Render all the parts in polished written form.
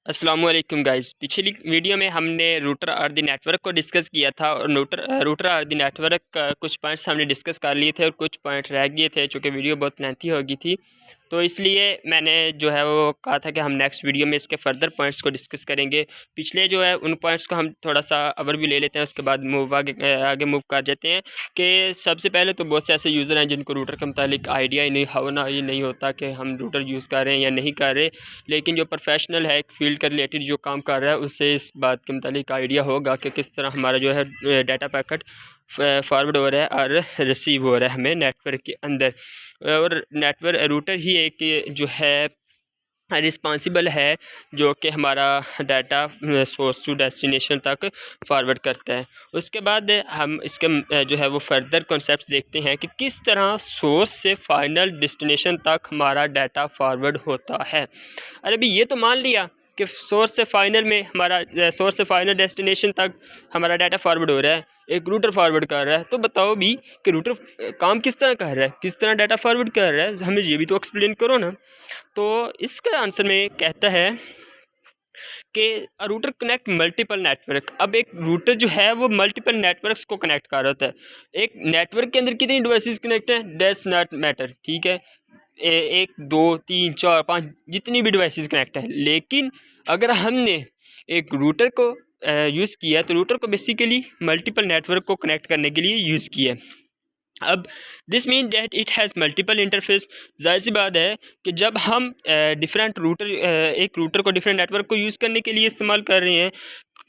अस्सलामुअलैकुम गाइस। पिछली वीडियो में हमने रूटर और द नेटवर्क को डिस्कस किया था और रूटर और द नेटवर्क का कुछ पॉइंट्स हमने डिस्कस कर लिए थे और कुछ पॉइंट रह गए थे चूँकि वीडियो बहुत लेंथी हो गई थी। तो इसलिए मैंने जो है वो कहा था कि हम नेक्स्ट वीडियो में इसके फर्दर पॉइंट्स को डिस्कस करेंगे। पिछले जो है उन पॉइंट्स को हम थोड़ा सा ओवरव्यू ले लेते हैं, उसके बाद आगे मूव कर जाते हैं। कि सबसे पहले तो बहुत से ऐसे यूज़र हैं जिनको रूटर के मुतालिक आइडिया ही नहीं होता कि हम रूटर यूज़ कर रहे हैं या नहीं कर रहे, लेकिन जो प्रोफेशनल है एक फील्ड के रिलेटेड जो काम कर रहा है उससे इस बात के मुतालिक आइडिया होगा कि किस तरह हमारा जो है डाटा पैकेट फॉरवर्ड हो रहा है और रिसीव हो रहा है हमें नेटवर्क के अंदर। और नेटवर्क रूटर ही एक जो है रिस्पॉन्सिबल है जो कि हमारा डाटा सोर्स टू डेस्टिनेशन तक फॉरवर्ड करता है। उसके बाद हम इसके जो है वो फर्दर कॉन्सेप्ट्स देखते हैं कि किस तरह सोर्स से फाइनल डेस्टिनेशन तक हमारा डाटा फॉरवर्ड होता है। अरे भाई ये तो मान लिया कि सोर्स से फाइनल डेस्टिनेशन तक हमारा डाटा फॉरवर्ड हो रहा है, एक रूटर फॉरवर्ड कर रहा है। तो बताओ भी कि रूटर काम किस तरह कर रहा है, किस तरह डाटा फॉरवर्ड कर रहा है, हमें ये भी तो एक्सप्लेन करो ना। तो इसका आंसर में कहता है कि रूटर कनेक्ट मल्टीपल नेटवर्क। अब एक रूटर जो है वो मल्टीपल नेटवर्क्स को कनेक्ट कर रहा होता है। एक नेटवर्क के अंदर कितनी डिवाइसेस कनेक्ट है दैट्स नॉट मैटर, ठीक है, 1 2 3 4 5 जितनी भी डिवाइसेस कनेक्ट है। लेकिन अगर हमने एक रूटर को यूज़ किया तो रूटर को बेसिकली मल्टीपल नेटवर्क को कनेक्ट करने के लिए यूज़ किया। अब this mean that it has multiple interface. जाहिर सी बात है कि जब हम एक रूटर को डिफरेंट नेटवर्क को यूज़ करने के लिए इस्तेमाल कर रहे हैं,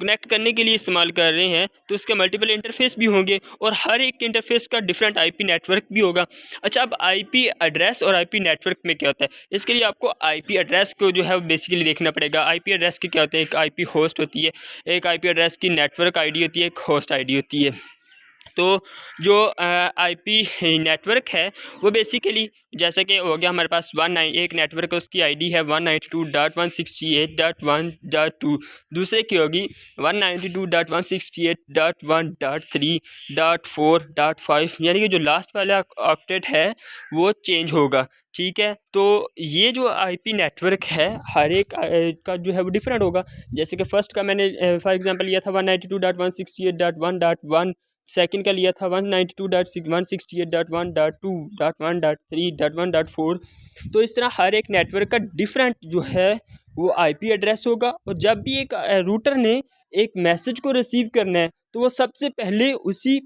कनेक्ट करने के लिए इस्तेमाल कर रहे हैं, तो उसके मल्टीपल इंटरफेस भी होंगे और हर एक इंटरफेस का डिफरेंट आईपी नेटवर्क भी होगा। अच्छा, अब आईपी एड्रेस और आईपी नेटवर्क में क्या होता है, इसके लिए आपको आईपी एड्रेस को जो है बेसिकली देखना पड़ेगा। आईपी एड्रेस के क्या होते हैं, एक आईपी होस्ट होती है, एक आईपी एड्रेस की नेटवर्क आईडी होती है, एक होस्ट आईडी होती है। तो जो आईपी नेटवर्क है वो बेसिकली जैसे कि हो गया हमारे पास एक नेटवर्क है, उसकी आईडी है 192.168.1.2। दूसरे की होगी 192.168.1.3.4.5, यानी कि जो लास्ट वाला ऑक्टेट है वो चेंज होगा, ठीक है। तो ये जो आईपी नेटवर्क है हर एक का जो है वो डिफरेंट होगा। जैसे कि फर्स्ट का मैंने फॉर एग्जांपल लिया था 192.168.1.1, सेकंड का लिया था 192.168.1.2.1.3.1.4। तो इस तरह हर एक नेटवर्क का डिफरेंट जो है वो आईपी एड्रेस होगा। और जब भी एक रूटर ने एक मैसेज को रिसीव करना है तो वो सबसे पहले उसी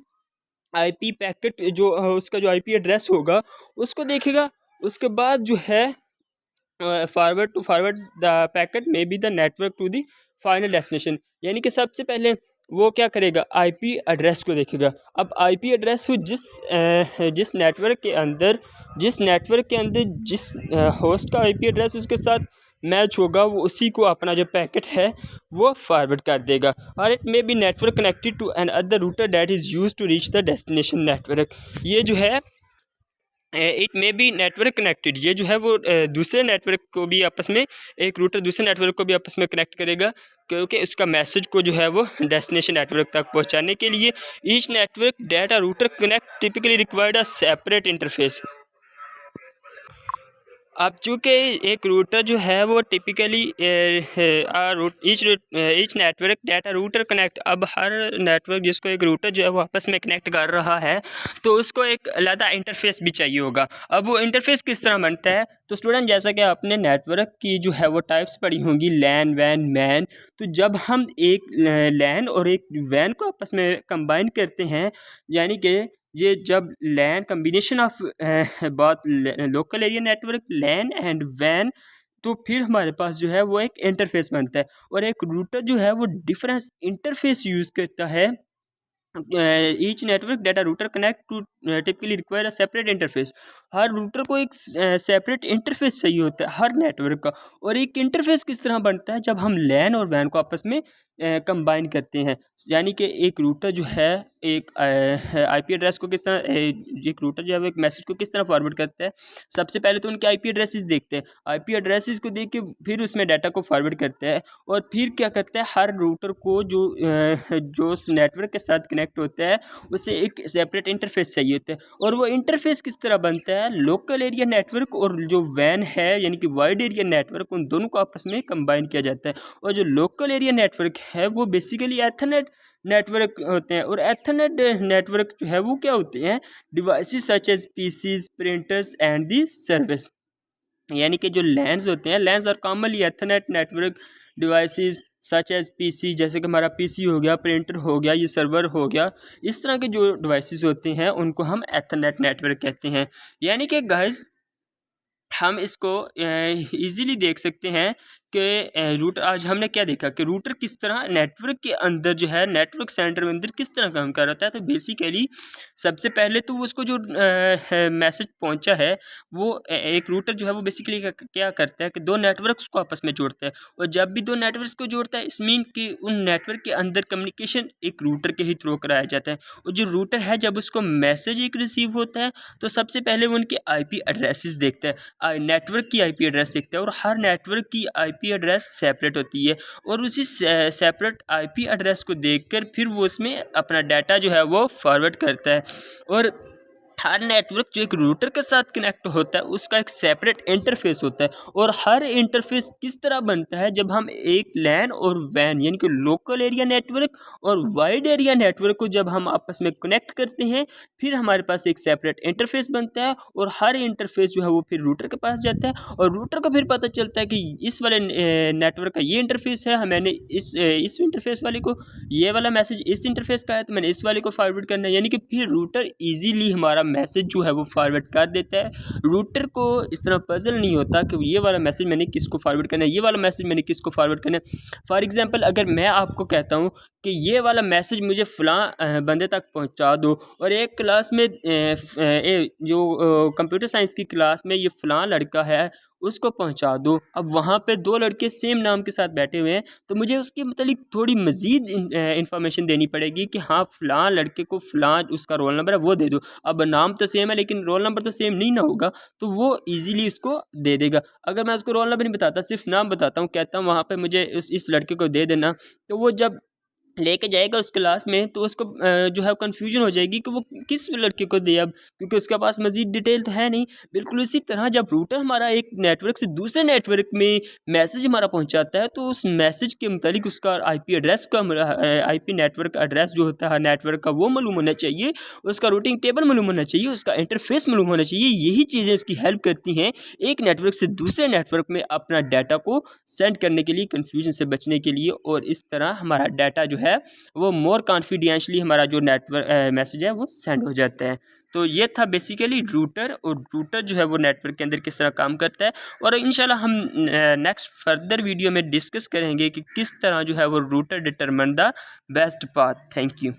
आईपी पैकेट जो उसका जो आईपी एड्रेस होगा उसको देखेगा। उसके बाद जो है फॉरवर्ड द पैकेट में be the network to the final destination, यानी कि सबसे पहले वो क्या करेगा, आईपी एड्रेस को देखेगा। अब आईपी एड्रेस जिस नेटवर्क के अंदर जिस होस्ट का आईपी एड्रेस उसके साथ मैच होगा वो उसी को अपना जो पैकेट है वो फॉरवर्ड कर देगा। और it may be network connected to an other router that is use to reach the destination network. ये जो है it may be network connected, ये जो है वो दूसरे नेटवर्क को भी आपस में, एक रूटर दूसरे नेटवर्क को भी आपस में कनेक्ट करेगा, क्योंकि इसका मैसेज को जो है वो डेस्टिनेशन नेटवर्क तक पहुंचाने के लिए each network data router connect typically required अ सेपरेट इंटरफेस। अब चूँकि एक रूटर जो है वो typically each network data router connect, अब हर नेटवर्क जिसको एक रूटर जो है वो आपस में कनेक्ट कर रहा है तो उसको एक अलग इंटरफेस भी चाहिए होगा। अब वो इंटरफेस किस तरह बनता है, तो स्टूडेंट जैसा कि आपने नेटवर्क की जो है वो टाइप्स पढ़ी होंगी, लैन वैन मैन। तो जब हम एक लैन और एक वैन को आपस में कंबाइन करते हैं, यानी कि ये जब लैन कम्बिनेशन ऑफ बहुत local area network LAN and वैन, तो फिर हमारे पास जो है वो एक इंटरफेस बनता है। और एक रूटर जो है वो डिफरेंस इंटरफेस यूज़ करता है। Each network data router connect to typically require a separate interface. हर रूटर को एक सेपरेट इंटरफेस चाहिए होता है हर नेटवर्क का। और एक इंटरफेस किस तरह बनता है, जब हम लैन और वैन को आपस में कंबाइन करते हैं। यानी कि एक रूटर जो है एक आईपी एड्रेस को किस तरह एक रूटर जो है वो एक मैसेज को किस तरह फॉरवर्ड करता है। सबसे पहले तो उनके आईपी एड्रेसेस देखते हैं, आईपी एड्रेसेस को देख के फिर उसमें डाटा को फॉरवर्ड करता है। और फिर क्या करता है, हर रूटर को जो उस नेटवर्क के साथ कनेक्ट होता है उसे एक सेपरेट इंटरफेस चाहिए होता है। और वो इंटरफेस किस तरह बनता है, लोकल एरिया नेटवर्क और जो वैन है यानी कि वाइड एरिया नेटवर्क, उन दोनों को आपस में कंबाइन किया जाता है। और जो लोकल एरिया नेटवर्क है वो बेसिकली एथरनेट नेटवर्क होते हैं। और एथरनेट नेटवर्क जो है वो क्या होते हैं, devices such as PCs, printers and the service. यानी कि जो लैन्स होते हैं, लैन्स और commonly ethernet network devices such as PC, जैसे कि हमारा पीसी हो गया, प्रिंटर हो गया, ये सर्वर हो गया, इस तरह के जो डिवाइसेस होते हैं उनको हम एथरनेट नेटवर्क कहते हैं। यानी कि गाइस हम इसको इजीली देख सकते हैं कि रूटर, आज हमने क्या देखा कि रूटर किस तरह नेटवर्क के अंदर जो है, नेटवर्क सेंटर में अंदर किस तरह काम कर रहा है। तो बेसिकली सबसे पहले तो उसको जो मैसेज पहुंचा है वो एक रूटर जो है वो बेसिकली क्या करता है कि दो नेटवर्क्स को आपस में जोड़ता है। और जब भी दो नेटवर्क्स को जोड़ता है, इस मीन कि उन नेटवर्क के अंदर कम्युनिकेशन एक रूटर के ही थ्रू कराया जाता है। और जो रूटर है जब उसको मैसेज एक रिसीव होता है तो सबसे पहले वो उनके आईपी एड्रेसेस देखता है, नेटवर्क की आईपी एड्रेस देखता है। और हर नेटवर्क की आईपी एड्रेस सेपरेट होती है। और उसी सेपरेट आईपी एड्रेस को देखकर फिर वो उसमें अपना डाटा जो है वो फॉरवर्ड करता है। और हर नेटवर्क जो एक रूटर के साथ कनेक्ट होता है उसका एक सेपरेट इंटरफेस होता है। और हर इंटरफेस किस तरह बनता है, जब हम एक लैन और वैन यानी कि लोकल एरिया नेटवर्क और वाइड एरिया नेटवर्क को जब हम आपस में कनेक्ट करते हैं, फिर हमारे पास एक सेपरेट इंटरफेस बनता है। और हर इंटरफेस जो है वो फिर रूटर के पास जाता है। और रूटर को फिर पता चलता है कि इस वाले नेटवर्क का ये इंटरफेस है, मैंने इस इंटरफेस वाले को, ये वाला मैसेज इस इंटरफेस का है तो मैंने इस वाले को फॉरवर्ड करना है। यानी कि फिर रूटर इजीली हमारा मैसेज जो है वो फॉरवर्ड कर देता है। रूटर को इस तरह पजल नहीं होता कि ये वाला मैसेज मैंने किसको फॉरवर्ड करना है, ये वाला मैसेज मैंने किसको फॉरवर्ड करना है। फॉर एग्जांपल अगर मैं आपको कहता हूँ कि ये वाला मैसेज मुझे फ़लाँ बंदे तक पहुँचा दो, और एक क्लास में जो कंप्यूटर साइंस की क्लास में ये फ़लाँ लड़का है उसको पहुंचा दो। अब वहाँ पे दो लड़के सेम नाम के साथ बैठे हुए हैं तो मुझे उसके मतलब थोड़ी मज़ीद इन्फॉर्मेशन देनी पड़ेगी कि हाँ फ़लाँ लड़के को फ़लाँ उसका रोल नंबर है वो दे दो। अब नाम तो सेम है लेकिन रोल नंबर तो सेम नहीं ना होगा, तो वो इजीली उसको दे देगा। अगर मैं उसको रोल नंबर नहीं बताता, सिर्फ नाम बताता हूँ, कहता हूँ वहाँ पे मुझे इस लड़के को दे देना, तो वो जब लेके जाएगा उस क्लास में तो उसको जो है कन्फ्यूजन हो जाएगी कि वो किस लड़के को दे, अब क्योंकि उसके पास मज़ीद डिटेल तो है नहीं। बिल्कुल इसी तरह जब रूटर हमारा एक नेटवर्क से दूसरे नेटवर्क में मैसेज हमारा पहुंचाता है तो उस मैसेज के मुतालिक उसका आईपी एड्रेस का आईपी नेटवर्क एड्रेस जो होता है नेटवर्क का वो मालूम होना चाहिए, उसका रूटिंग टेबल मालूम होना चाहिए, उसका इंटरफेस मालूम होना चाहिए। यही चीज़ें इसकी हेल्प करती हैं एक नेटवर्क से दूसरे नेटवर्क में अपना डाटा को सेंड करने के लिए, कन्फ्यूजन से बचने के लिए। और इस तरह हमारा डाटा जो है वो मोर कॉन्फिडेंशियली हमारा जो नेटवर्क मैसेज है वो सेंड हो जाता है। तो ये था बेसिकली रूटर, और रूटर जो है वो नेटवर्क के अंदर किस तरह काम करता है। और इंशाल्लाह हम नेक्स्ट फर्दर वीडियो में डिस्कस करेंगे कि किस तरह जो है वो router determine the best path. Thank you.